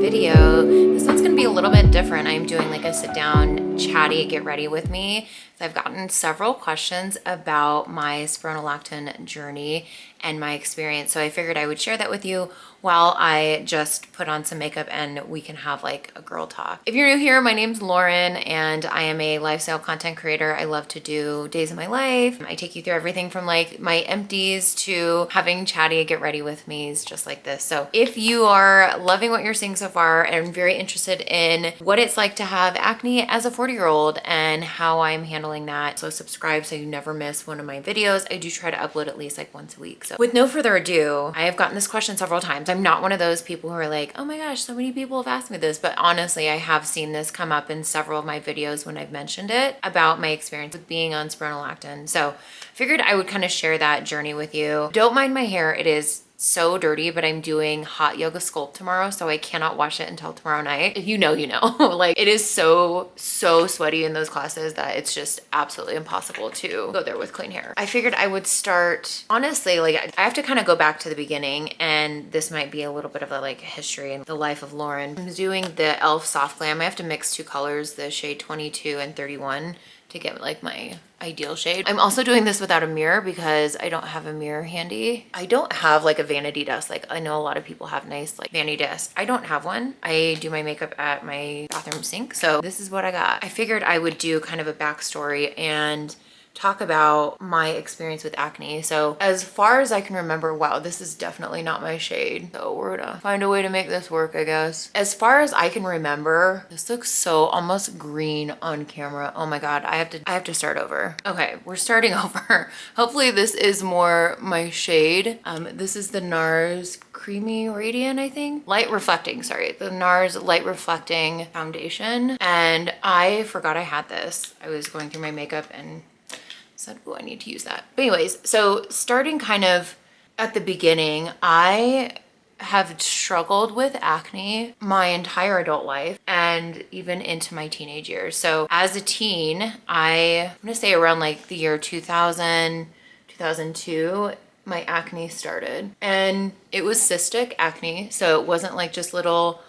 video. This one's gonna be a little bit different. I'm doing like a sit down, chatty, get ready with me. So I've gotten several questions about my spironolactone journey and my experience. So I figured I would share that with you while I just put on some makeup and we can have like a girl talk. If you're new here, my name's Lauren and I am a lifestyle content creator. I love to do days of my life. I take you through everything from like my empties to having chatty get ready with me's just like this. So if you are loving what you're seeing so far and very interested in what it's like to have acne as a 40-year-old and how I'm handling that, so subscribe so you never miss one of my videos. I do try to upload at least like once a week. So with no further ado, I have gotten this question several times. I'm not one of those people who are like, oh my gosh, so many people have asked me this, but honestly, I have seen this come up in several of my videos when I've mentioned it about my experience with being on spironolactone. So figured I would kind of share that journey with you. Don't mind my hair. It is so dirty, but I'm doing hot yoga sculpt tomorrow, so I cannot wash it until tomorrow night. If you know, you know. Like it is so sweaty in those classes that it's just absolutely impossible to go there with clean hair. I figured I would start, honestly, like I have to kind of go back to the beginning, and this might be a little bit of a like history in the life of Lauren. I'm doing the e.l.f. Soft Glam. I have to mix two colors, the shade 22 and 31, to get like my ideal shade. I'm also doing this without a mirror because I don't have a mirror handy. I don't have like a vanity desk. Like I know a lot of people have nice like vanity desks. I don't have one. I do my makeup at my bathroom sink. So this is what I got. I figured I would do kind of a backstory and talk about my experience with acne. So as far as I can remember, wow, this is definitely not my shade. So we're gonna find a way to make this work, I guess. As far as I can remember, this looks so almost green on camera. Oh my God, I have to start over. Okay, we're starting over. Hopefully this is more my shade. This is the NARS Creamy Radiant, I think. Light reflecting, sorry. The NARS Light Reflecting Foundation. And I forgot I had this. I was going through my makeup and said, oh, I need to use that. But anyways, so starting kind of at the beginning, I have struggled with acne my entire adult life and even into my teenage years. So as a teen, I'm gonna say around like the year 2000, 2002, my acne started. And it was cystic acne. So it wasn't like just little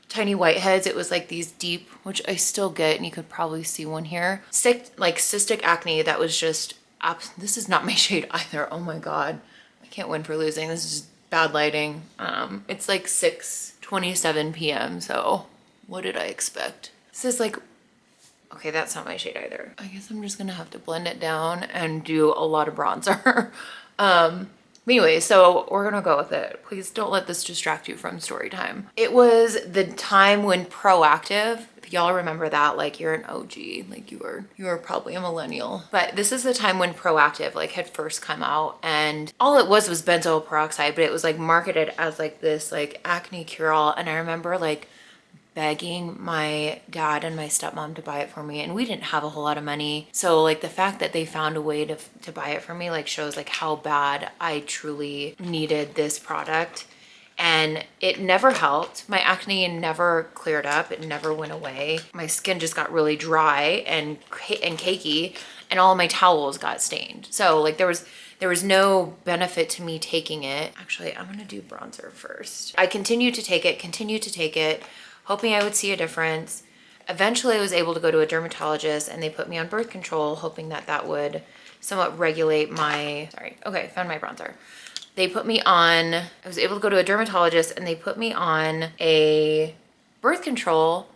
tiny whiteheads. It was like these deep, which I still get, and you could probably see one here. Like cystic acne that was just, this is not my shade either. Oh my God. I can't win for losing. This is bad lighting. It's like 6:27 p.m. So what did I expect? This is like, okay, that's not my shade either. I guess I'm just gonna have to blend it down and do a lot of bronzer. Anyway, so we're gonna go with it. Please don't let this distract you from story time. It was the time when Proactive, if y'all remember that, like you're an OG, like you are probably a millennial. But this is the time when Proactive like had first come out, and all it was benzoyl peroxide, but it was like marketed as like this like acne cure-all. And I remember like begging my dad and my stepmom to buy it for me, and we didn't have a whole lot of money. So like the fact that they found a way to buy it for me like shows like how bad I truly needed this product. And it never helped. My acne never cleared up. It never went away. My skin just got really dry and cakey, and all of my towels got stained. So like there was no benefit to me taking it. Actually, I'm gonna do bronzer first. I continued to take it, hoping I would see a difference. Eventually I was able to go to a dermatologist and they put me on birth control, hoping that that would somewhat regulate my, found my bronzer. They put me on, I was able to go to a dermatologist and they put me on a birth control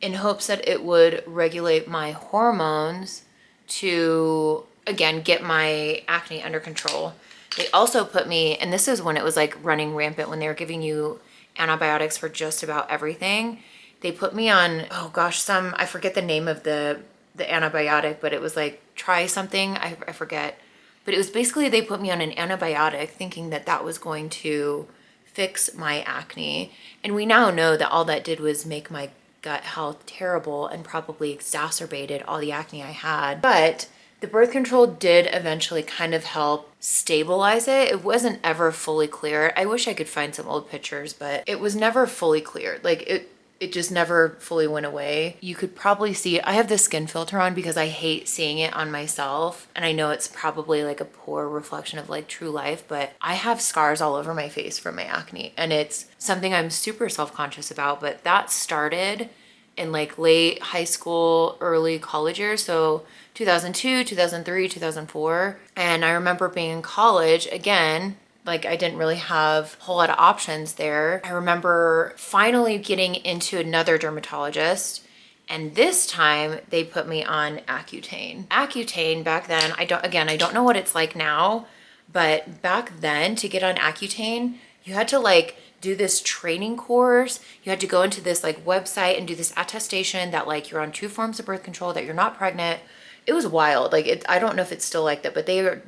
in hopes that it would regulate my hormones to, again, get my acne under control. They also put me, and this is when it was like running rampant, when they were giving you antibiotics for just about everything. They put me on, oh gosh, I forget the name of the antibiotic, but it was like try something, I forget. But it was basically they put me on an antibiotic thinking that that was going to fix my acne. And we now know that all that did was make my gut health terrible and probably exacerbated all the acne I had. But the birth control did eventually kind of help stabilize it. It wasn't ever fully clear. I wish I could find some old pictures, but it was never fully cleared. Like it just never fully went away. You could probably see, I have the skin filter on because I hate seeing it on myself. And I know it's probably like a poor reflection of like true life, but I have scars all over my face from my acne. And it's something I'm super self-conscious about, but that started in like late high school, early college years. So 2002, 2003, 2004. And I remember being in college again, like I didn't really have a whole lot of options there. I remember finally getting into another dermatologist, and this time they put me on Accutane. Accutane back then, I don't know what it's like now, but back then to get on Accutane, you had to like do this training course. You had to go into this like website and do this attestation that like you're on 2 forms of birth control, that you're not pregnant. It was wild. Like I don't know if it's still like that, but they are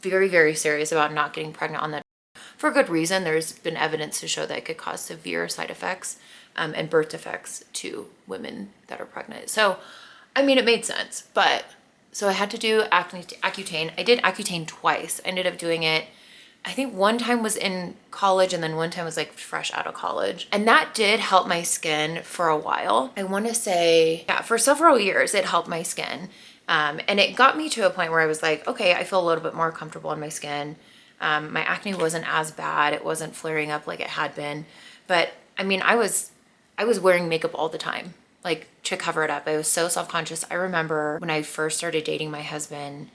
very, very serious about not getting pregnant on that. For good reason. There's been evidence to show that it could cause severe side effects and birth defects to women that are pregnant. So, I mean, it made sense. But so I had to do Accutane. I did Accutane twice. I ended up doing it, I think one time was in college and then one time was like fresh out of college. And that did help my skin for a while. I want to say, yeah, for several years it helped my skin. And it got me to a point where I was like, okay, I feel a little bit more comfortable in my skin. My acne wasn't as bad. It wasn't flaring up like it had been. But I mean, I was wearing makeup all the time, like to cover it up. I was so self-conscious. I remember when I first started dating my husband,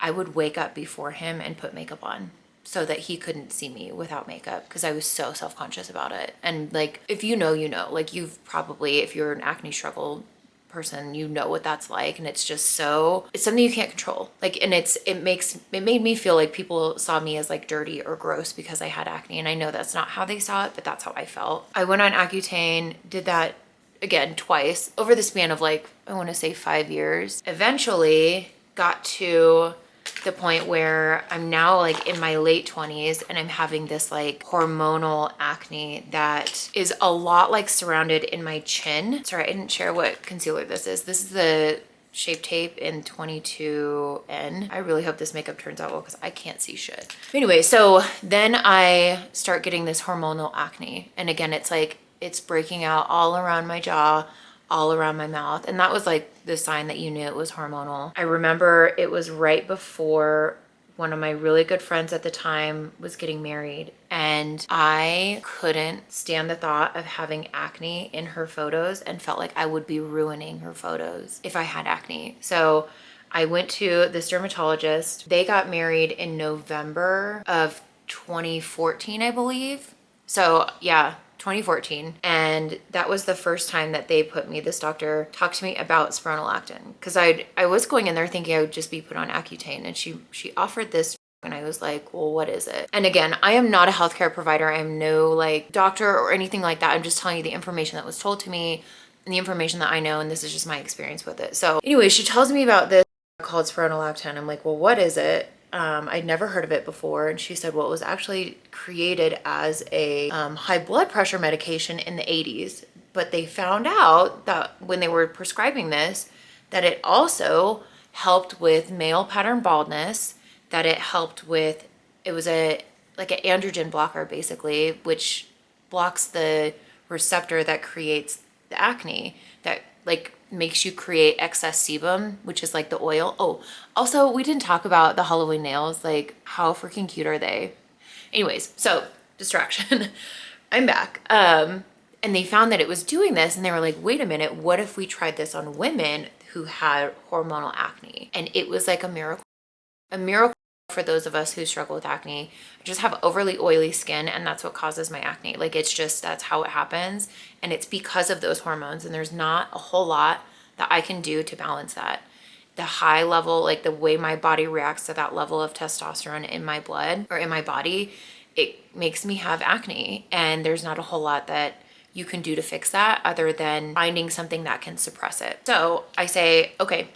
I would wake up before him and put makeup on so that he couldn't see me without makeup because I was so self-conscious about it. And like, if you know, you know, like you've probably, if you're an acne struggle person, you know what that's like. And it's just so, it's something you can't control. Like, and it made me feel like people saw me as like dirty or gross because I had acne. And I know that's not how they saw it, but that's how I felt. I went on Accutane, did that again twice over the span of like, I want to say 5 years. Eventually got to the point where I'm now like in my late 20s and I'm having this like hormonal acne that is a lot like surrounded in my chin. Sorry, I didn't share what concealer this is. This is the Shape Tape in 22N. I really hope this makeup turns out well because I can't see shit. Anyway, so then I start getting this hormonal acne. And again, it's like, it's breaking out all around my jaw, all around my mouth. And that was like the sign that you knew it was hormonal. I remember it was right before one of my really good friends at the time was getting married, and I couldn't stand the thought of having acne in her photos and felt like I would be ruining her photos if I had acne. So I went to this dermatologist. They got married in November of 2014, I believe. So yeah, 2014. And that was the first time that they put me, this doctor talked to me about spironolactone, because I was going in there thinking I would just be put on Accutane, and she offered this, and I was like, well, what is it? And again, I am not a healthcare provider. I am no like doctor or anything like that. I'm just telling you the information that was told to me and the information that I know, and this is just my experience with it. So anyway, she tells me about this called spironolactone. I'm like, well, what is it? I'd never heard of it before. And she said, well, it was actually created as a high blood pressure medication in the 80s. But they found out that when they were prescribing this, that it also helped with male pattern baldness, that it helped with, it was like an androgen blocker basically, which blocks the receptor that creates the acne, that like makes you create excess sebum, which is like the oil. Oh, also we didn't talk about the Halloween nails. Like, how freaking cute are they? Anyways, so distraction. I'm back. And they found that it was doing this, and they were like, wait a minute, what if we tried this on women who had hormonal acne? And it was like a miracle for those of us who struggle with acne. I just have overly oily skin, and that's what causes my acne. Like, it's just, that's how it happens. And it's because of those hormones, and there's not a whole lot that I can do to balance that. The high level, like the way my body reacts to that level of testosterone in my blood or in my body, it makes me have acne. And there's not a whole lot that you can do to fix that other than finding something that can suppress it. So I say, okay,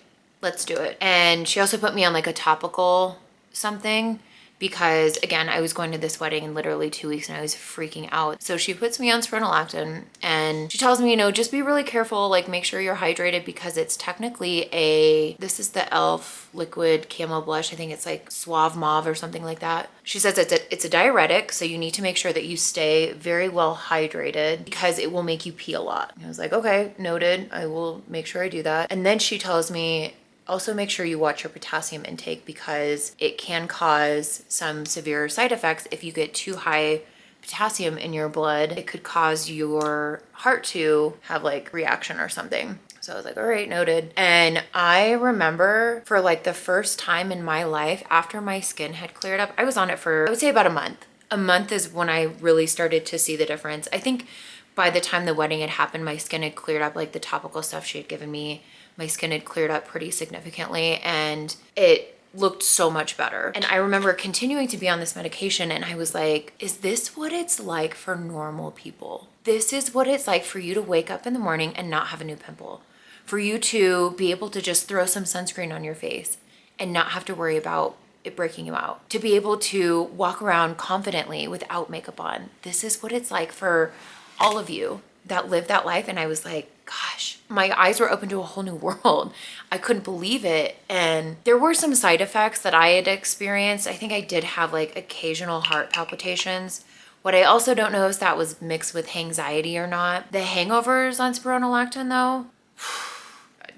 let's do it. And she also put me on like a topical something because again, I was going to this wedding in literally 2 weeks and I was freaking out. So she puts me on spironolactone and she tells me, just be really careful, like make sure you're hydrated because it's technically this is the e.l.f. liquid camo blush. I think it's like Suave Mauve or something like that. She says it's a diuretic, so you need to make sure that you stay very well hydrated because it will make you pee a lot. And I was like, okay, noted. I will make sure I do that. And then she tells me, also make sure you watch your potassium intake because it can cause some severe side effects. If you get too high potassium in your blood, it could cause your heart to have like reaction or something. So I was like, all right, noted. And I remember for like the first time in my life after my skin had cleared up, I was on it for, I would say about a month. A month is when I really started to see the difference. I think by the time the wedding had happened, my skin had cleared up, like the topical stuff she had given me. My skin had cleared up pretty significantly and it looked so much better. And I remember continuing to be on this medication and I was like, is this what it's like for normal people? This is what it's like for you to wake up in the morning and not have a new pimple. For you to be able to just throw some sunscreen on your face and not have to worry about it breaking you out. To be able to walk around confidently without makeup on. This is what it's like for all of you that live that life. And I was like, gosh, my eyes were open to a whole new world. I couldn't believe it. And there were some side effects that I had experienced. I think I did have like occasional heart palpitations. What I also don't know is that was mixed with anxiety or not. The hangovers on spironolactone though,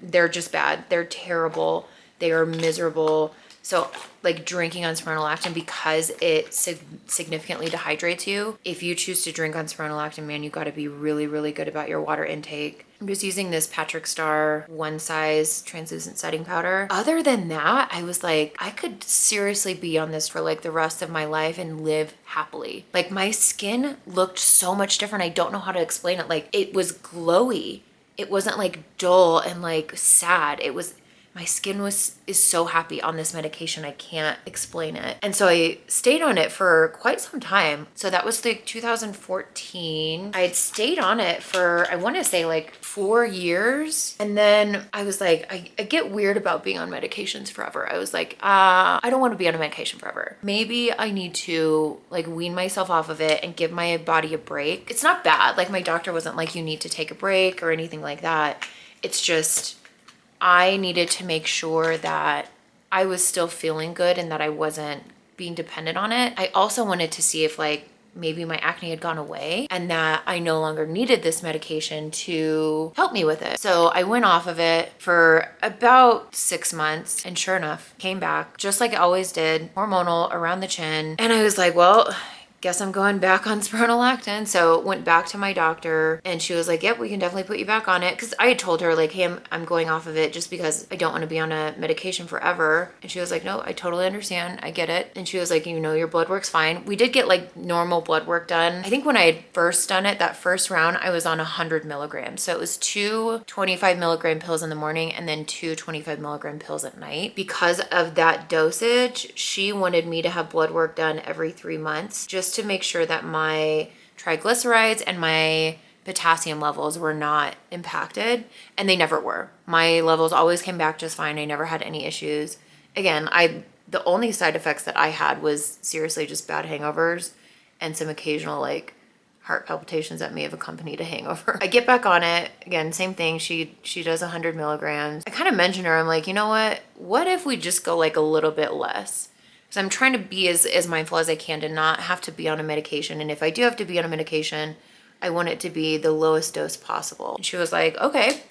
they're just bad. They're terrible. They are miserable. So like drinking on spironolactone, because it significantly dehydrates you, if you choose to drink on spironolactone, man, you got to be really, really good about your water intake. I'm just using this Patrick Star one size translucent setting powder. Other than that, I was like, I could seriously be on this for like the rest of my life and live happily. Like my skin looked so much different. I don't know how to explain it. Like it was glowy. It wasn't like dull and like sad. My skin is so happy on this medication. I can't explain it. And so I stayed on it for quite some time. So that was like 2014. I had stayed on it for, I want to say like 4 years. And then I was like, I get weird about being on medications forever. I was like, I don't want to be on a medication forever. Maybe I need to like wean myself off of it and give my body a break. It's not bad. Like my doctor wasn't like, you need to take a break or anything like that. It's just, I needed to make sure that I was still feeling good and that I wasn't being dependent on it. I also wanted to see if like maybe my acne had gone away and that I no longer needed this medication to help me with it. So I went off of it for about 6 months and sure enough, came back just like it always did, hormonal around the chin. And I was like, well, guess I'm going back on spironolactone. So went back to my doctor and she was like, yep, we can definitely put you back on it. Cause I had told her like, hey, I'm going off of it just because I don't want to be on a medication forever. And she was like, no, I totally understand. I get it. And she was like, your blood work's fine. We did get like normal blood work done. I think when I had first done it, that first round, I was on 100 milligrams. So it was 2 25 milligram pills in the morning and then 2 25 milligram pills at night. Because of that dosage, she wanted me to have blood work done every 3 months just to make sure that my triglycerides and my potassium levels were not impacted, and they never were. My levels always came back just fine. I never had any issues. Again, the only side effects that I had was seriously just bad hangovers and some occasional like heart palpitations that may have accompanied a hangover. I get back on it. Again, same thing. She does 100 milligrams. I kind of mentioned her. I'm like, you know what if we just go like a little bit less? So I'm trying to be as mindful as I can to not have to be on a medication. And if I do have to be on a medication, I want it to be the lowest dose possible. And she was like, okay,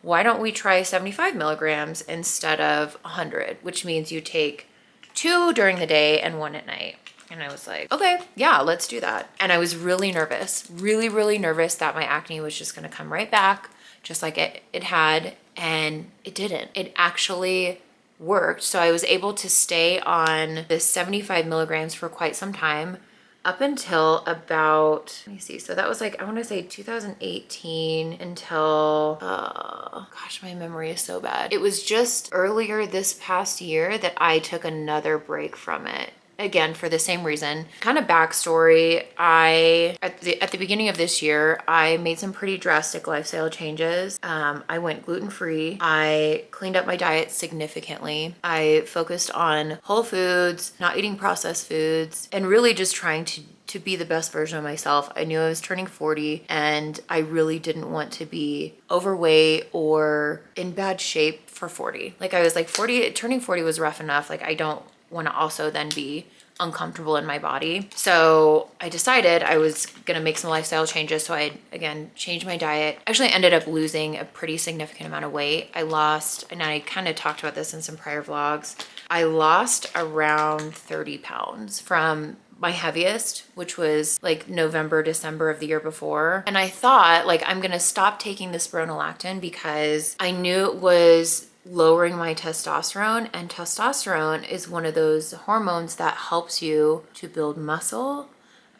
why don't we try 75 milligrams instead of 100, which means you take 2 during the day and 1 at night. And I was like, okay, yeah, let's do that. And I was really nervous, really, really nervous that my acne was just gonna come right back, just like it had, and it didn't. It actually worked. So I was able to stay on the 75 milligrams for quite some time up until about, let me see. So that was like, I want to say 2018 until, gosh, my memory is so bad. It was just earlier this past year that I took another break from it. again, for the same reason. Kind of backstory, at the beginning of this year, I made some pretty drastic lifestyle changes. I went gluten-free. I cleaned up my diet significantly. I focused on whole foods, not eating processed foods, and really just trying to be the best version of myself. I knew I was turning 40 and I really didn't want to be overweight or in bad shape for 40. Like I was like 40, turning 40 was rough enough. Like I don't want to also then be uncomfortable in my body. So I decided I was gonna make some lifestyle changes. So I, again, changed my diet. Actually ended up losing a pretty significant amount of weight. I lost, and I kind of talked about this in some prior vlogs, I lost around 30 pounds from my heaviest, which was like November, December of the year before. And I thought like, I'm gonna stop taking the spironolactone because I knew it was lowering my testosterone, and testosterone is one of those hormones that helps you to build muscle,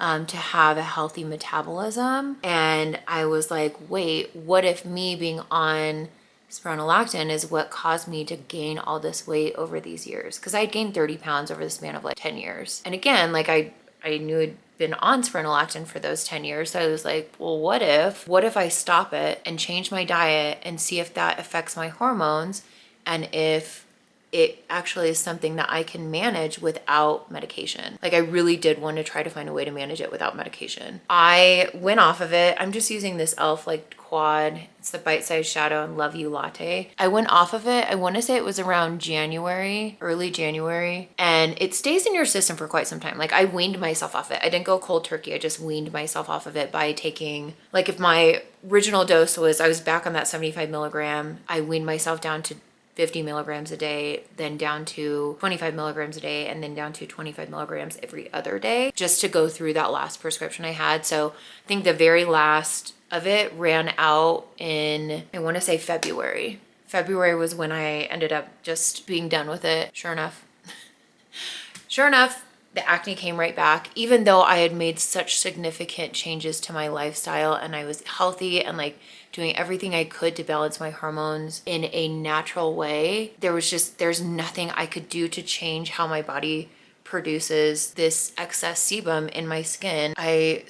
to have a healthy metabolism. And I was like, wait, what if me being on spironolactone is what caused me to gain all this weight over these years? Because I had gained 30 pounds over the span of like 10 years. And again, like I knew I'd been on spironolactone for those 10 years. So I was like, well, what if I stop it and change my diet and see if that affects my hormones, and if it actually is something that I can manage without medication. Like I really did want to try to find a way to manage it without medication. I went off of it. I'm just using this e.l.f. like quad. It's the bite-sized shadow and love you latte. I went off of it. I want to say it was around January, early January, and it stays in your system for quite some time. Like I weaned myself off it. I didn't go cold turkey. I just weaned myself off of it by taking, like if my original dose was, I was back on that 75 milligram, I weaned myself down to 50 milligrams a day, then down to 25 milligrams a day, and then down to 25 milligrams every other day, just to go through that last prescription I had. So I think the very last of it ran out in, I want to say February. February was when I ended up just being done with it. Sure enough, the acne came right back, even though I had made such significant changes to my lifestyle and I was healthy and like doing everything I could to balance my hormones in a natural way. There's nothing I could do to change how my body produces this excess sebum in my skin. I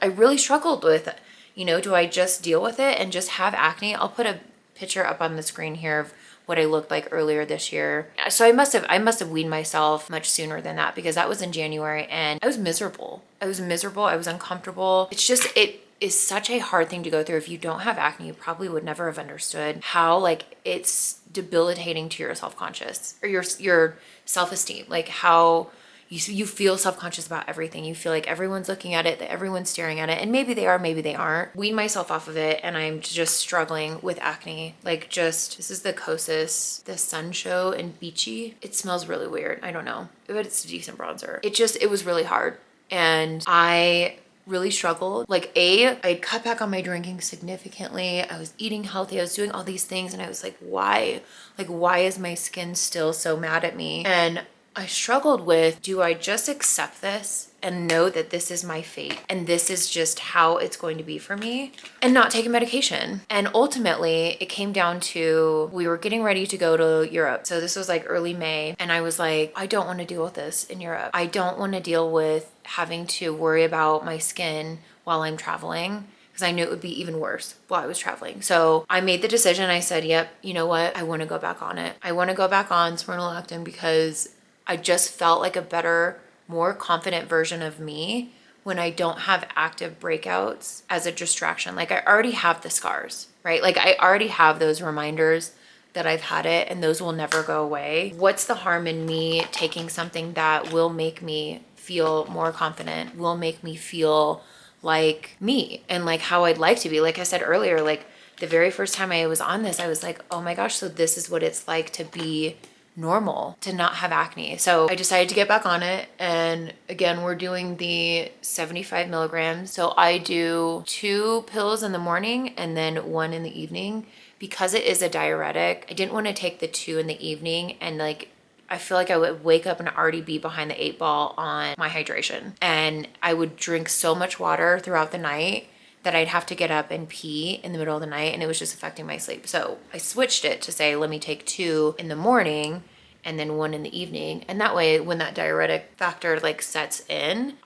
really struggled with, do I just deal with it and just have acne? I'll put a picture up on the screen here of what I looked like earlier this year. So I must have weaned myself much sooner than that, because that was in January and I was miserable. I was uncomfortable. It is such a hard thing to go through. If you don't have acne, you probably would never have understood how like it's debilitating to your self-conscious or your self-esteem. Like how you feel self-conscious about everything. You feel like everyone's looking at it, that everyone's staring at it, and maybe they are, maybe they aren't. Wean myself off of it and I'm just struggling with acne. Like this is the Kosas, the Sun Show in Beachy. It smells really weird. I don't know, but it's a decent bronzer. It was really hard. And I really struggled. Like I cut back on my drinking significantly. I was eating healthy. I was doing all these things. And I was like, why? Like, why is my skin still so mad at me? And I struggled with, do I just accept this and know that this is my fate and this is just how it's going to be for me, and not take a medication? And ultimately it came down to, we were getting ready to go to Europe. So this was like early May. And I was like, I don't want to deal with this in Europe. I don't want to deal with having to worry about my skin while I'm traveling, because I knew it would be even worse while I was traveling. So I made the decision. I said, yep, you know what? I want to go back on it. I want to go back on spironolactone because I just felt like a better, more confident version of me when I don't have active breakouts as a distraction. Like I already have the scars, right? Like I already have those reminders that I've had it and those will never go away. What's the harm in me taking something that will make me feel more confident, will make me feel like me and like how I'd like to be? Like I said earlier, like the very first time I was on this, I was like, oh my gosh, so this is what it's like to be normal, to not have acne. So I decided to get back on it. And again, we're doing the 75 milligrams. So I do 2 pills in the morning and then 1 in the evening. Because it is a diuretic, I didn't want to take the 2 in the evening and like, I feel like I would wake up and already be behind the 8 ball on my hydration. And I would drink so much water throughout the night that I'd have to get up and pee in the middle of the night, and it was just affecting my sleep. So I switched it to say, let me take 2 in the morning and then one in the evening. And that way, when that diuretic factor like sets in,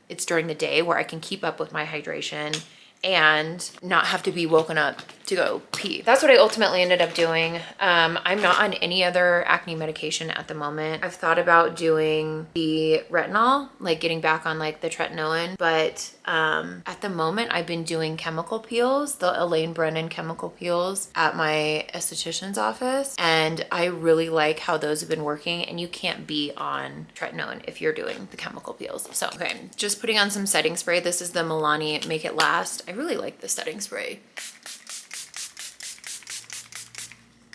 it's during the day where I can keep up with my hydration and not have to be woken up to go pee. That's what I ultimately ended up doing. I'm not on any other acne medication at the moment. I've thought about doing the retinol, like getting back on like the tretinoin, but at the moment I've been doing chemical peels, the Elaine Brennan chemical peels at my esthetician's office, and I really like how those have been working, and you can't be on tretinoin if you're doing the chemical peels. So, okay, just putting on some setting spray. This is the Milani Make It Last. I really like the setting spray.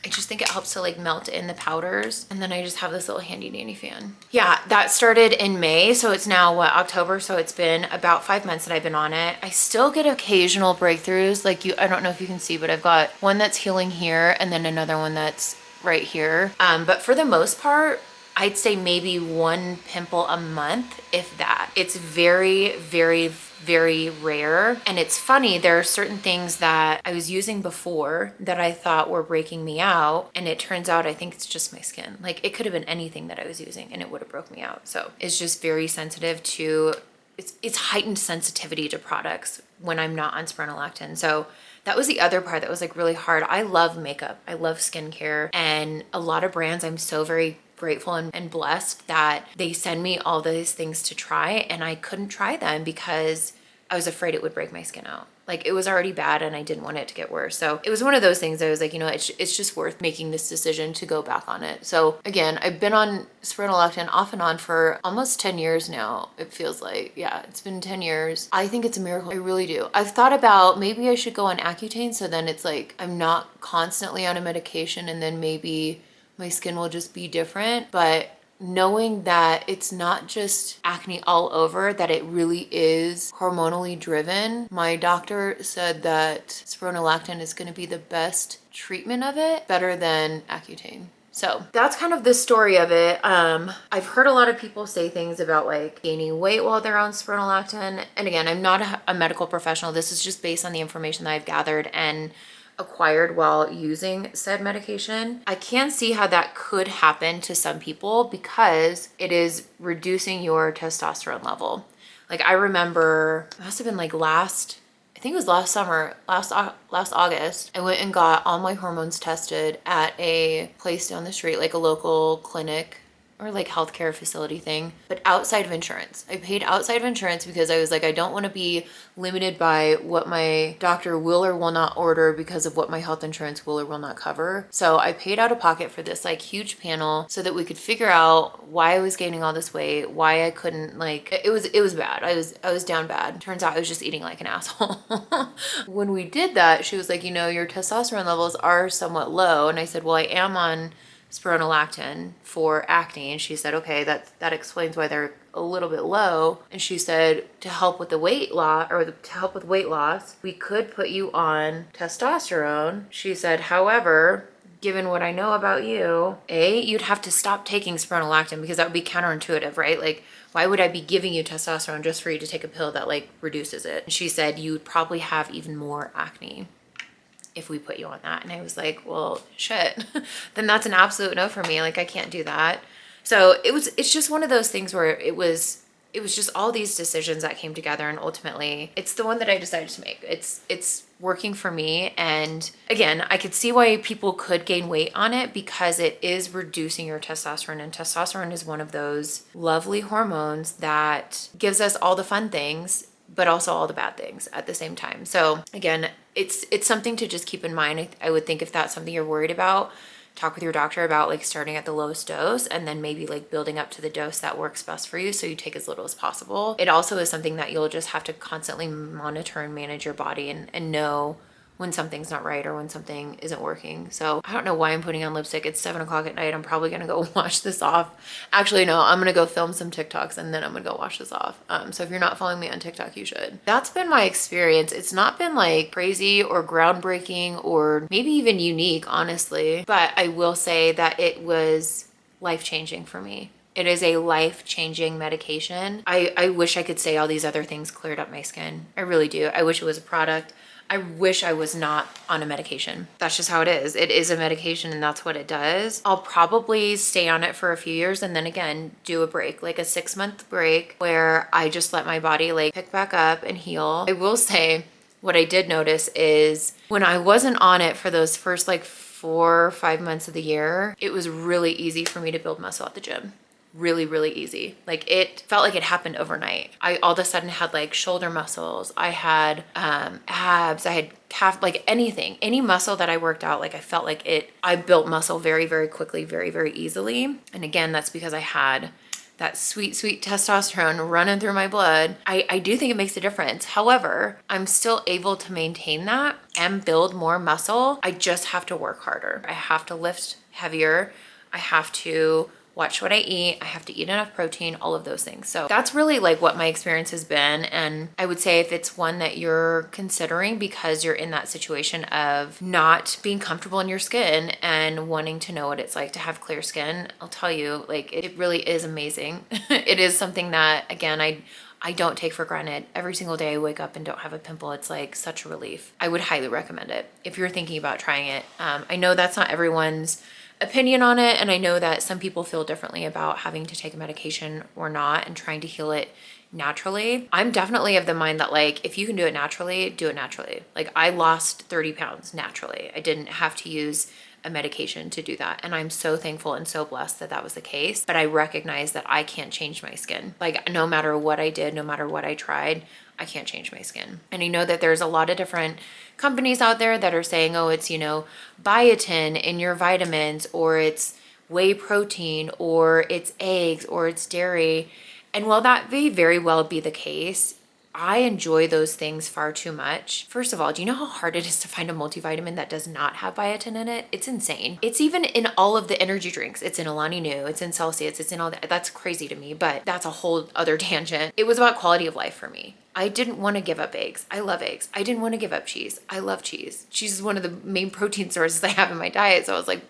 I just think it helps to like melt in the powders. And then I just have this little handy dandy fan. Yeah, that started in May. So it's now what, October? So it's been about 5 months that I've been on it. I still get occasional breakthroughs. Like I don't know if you can see, but I've got one that's healing here and then another one that's right here. But for the most part, I'd say maybe one pimple a month, if that. It's very, very, very rare. And it's funny, there are certain things that I was using before that I thought were breaking me out. And it turns out, I think it's just my skin. Like it could have been anything that I was using and it would have broke me out. So it's just very sensitive to, it's heightened sensitivity to products when I'm not on spironolactone. So that was the other part that was like really hard. I love makeup. I love skincare, and a lot of brands I'm so very grateful and blessed that they send me all these things to try, and I couldn't try them because I was afraid it would break my skin out. Like it was already bad and I didn't want it to get worse. So it was one of those things I was like, you know, it's just worth making this decision to go back on it. So again, I've been on spironolactone off and on for almost 10 years now. It feels like, yeah, it's been 10 years. I think it's a miracle. I really do. I've thought about maybe I should go on Accutane. So then it's like, I'm not constantly on a medication, and then maybe my skin will just be different. But knowing that it's not just acne all over, that it really is hormonally driven. My doctor said that spironolactone is going to be the best treatment of it, better than Accutane. So that's kind of the story of it. I've heard a lot of people say things about like gaining weight while they're on spironolactone. And again, I'm not a medical professional. This is just based on the information that I've gathered and acquired while using said medication. I can see how that could happen to some people because it is reducing your testosterone level. Like I remember, it must have been like I think it was last summer, last August, I went and got all my hormones tested at a place down the street, like a local clinic or like healthcare facility thing, but outside of insurance. I paid outside of insurance because I was like, I don't want to be limited by what my doctor will or will not order because of what my health insurance will or will not cover. So I paid out of pocket for this like huge panel so that we could figure out why I was gaining all this weight, why I couldn't, like, it was bad. I was down bad. Turns out I was just eating like an asshole. When we did that, she was like, you know, your testosterone levels are somewhat low. And I said, well, I am on spironolactone for acne, and she said, okay, that explains why they're a little bit low. And she said, to help with the weight loss, or to help with weight loss, we could put you on testosterone. She said, however, given what I know about you, you'd have to stop taking spironolactone because that would be counterintuitive, right? Like, why would I be giving you testosterone just for you to take a pill that like reduces it? And she said, you would probably have even more acne if we put you on that. And I was like, well, shit, then that's an absolute no for me. Like, I can't do that. So it's just one of those things where it was just all these decisions that came together, and ultimately it's the one that I decided to make. It's working for me. And again, I could see why people could gain weight on it because it is reducing your testosterone, and testosterone is one of those lovely hormones that gives us all the fun things but also all the bad things at the same time. So again, it's something to just keep in mind. I would think if that's something you're worried about, talk with your doctor about like starting at the lowest dose and then maybe like building up to the dose that works best for you so you take as little as possible. It also is something that you'll just have to constantly monitor and manage your body and know when something's not right or when something isn't working. So I don't know why I'm putting on lipstick. It's 7 o'clock at night. I'm probably gonna go wash this off. Actually, no, I'm gonna go film some TikToks and then I'm gonna go wash this off. So if you're not following me on TikTok, you should. That's been my experience. It's not been like crazy or groundbreaking or maybe even unique, honestly. But I will say that it was life-changing for me. It is a life-changing medication. I wish I could say all these other things cleared up my skin. I really do. I wish it was a product. I wish I was not on a medication. That's just how it is. It is a medication and that's what it does. I'll probably stay on it for a few years and then again, do a break, like a 6-month break where I just let my body like pick back up and heal. I will say what I did notice is when I wasn't on it for those first like 4 or 5 months of the year, it was really easy for me to build muscle at the gym. Really, really easy. Like it felt like it happened overnight. I all of a sudden had like shoulder muscles. I had abs. I had calf, like anything, any muscle that I worked out. Like I felt like I built muscle very, very quickly, very, very easily. And again, that's because I had that sweet, sweet testosterone running through my blood. I do think it makes a difference. However, I'm still able to maintain that and build more muscle. I just have to work harder. I have to lift heavier. I have to watch what I eat. I have to eat enough protein, all of those things. So that's really like what my experience has been. And I would say if it's one that you're considering because you're in that situation of not being comfortable in your skin and wanting to know what it's like to have clear skin, I'll tell you, like it really is amazing. It is something that, again, I don't take for granted. Every single day I wake up and don't have a pimple. It's like such a relief. I would highly recommend it if you're thinking about trying it. I know that's not everyone's opinion on it, and I know that some people feel differently about having to take a medication or not and trying to heal it naturally. I'm definitely of the mind that like if you can do it naturally, do it naturally. Like I lost 30 pounds naturally. I didn't have to use a medication to do that, and I'm so thankful and so blessed that that was the case. But I recognize that I can't change my skin. Like no matter what I did, no matter what I tried, I can't change my skin. And I know that there's a lot of different companies out there that are saying, oh, it's, you know, biotin in your vitamins, or it's whey protein, or it's eggs, or it's dairy. And while that may very well be the case, I enjoy those things far too much. First of all, do you know how hard it is to find a multivitamin that does not have biotin in it? It's insane. It's even in all of the energy drinks. It's in Alani Nu, it's in Celsius, it's in all that. That's crazy to me, but that's a whole other tangent. It was about quality of life for me. I didn't want to give up eggs. I love eggs. I didn't want to give up cheese. I love cheese. Cheese is one of the main protein sources I have in my diet. So I was like,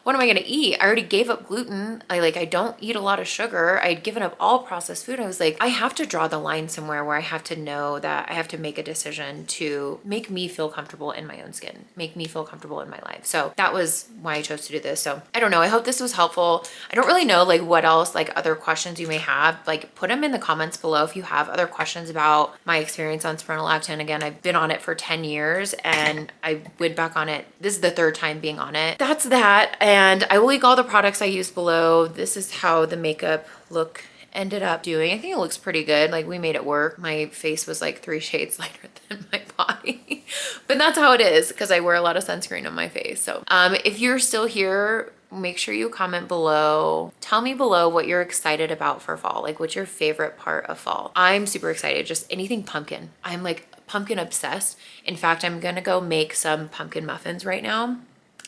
what am I going to eat? I already gave up gluten. I don't eat a lot of sugar. I had given up all processed food. I was like, I have to draw the line somewhere where I have to know that I have to make a decision to make me feel comfortable in my own skin, make me feel comfortable in my life. So that was why I chose to do this. So I don't know. I hope this was helpful. I don't really know like what else, like other questions you may have, like put them in the comments below if you have other questions about my experience on spironolactone. Again, I've been on it for 10 years and I went back on it. This is the 3rd time being on it. That's that. And I will link all the products I use below. This is how the makeup look ended up doing. I think it looks pretty good. Like we made it work. My face was like 3 shades lighter than my body, but that's how it is because I wear a lot of sunscreen on my face. So if you're still here, make sure you comment below. Tell me below what you're excited about for fall. Like what's your favorite part of fall? I'm super excited. Just anything pumpkin. I'm like pumpkin obsessed. In fact, I'm gonna go make some pumpkin muffins right now.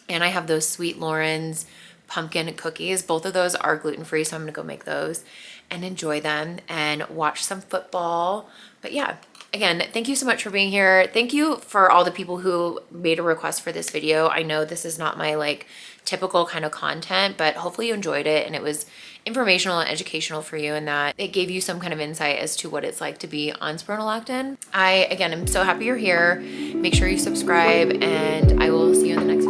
And I have those Sweet Lauren's pumpkin cookies. Both of those are gluten-free, so I'm gonna go make those and enjoy them and watch some football. But yeah, again, thank you so much for being here. Thank you for all the people who made a request for this video. I know this is not my like typical kind of content, but hopefully you enjoyed it and it was informational and educational for you and that it gave you some kind of insight as to what it's like to be on spironolactone. Again, I'm so happy you're here. Make sure you subscribe and I will see you in the next video.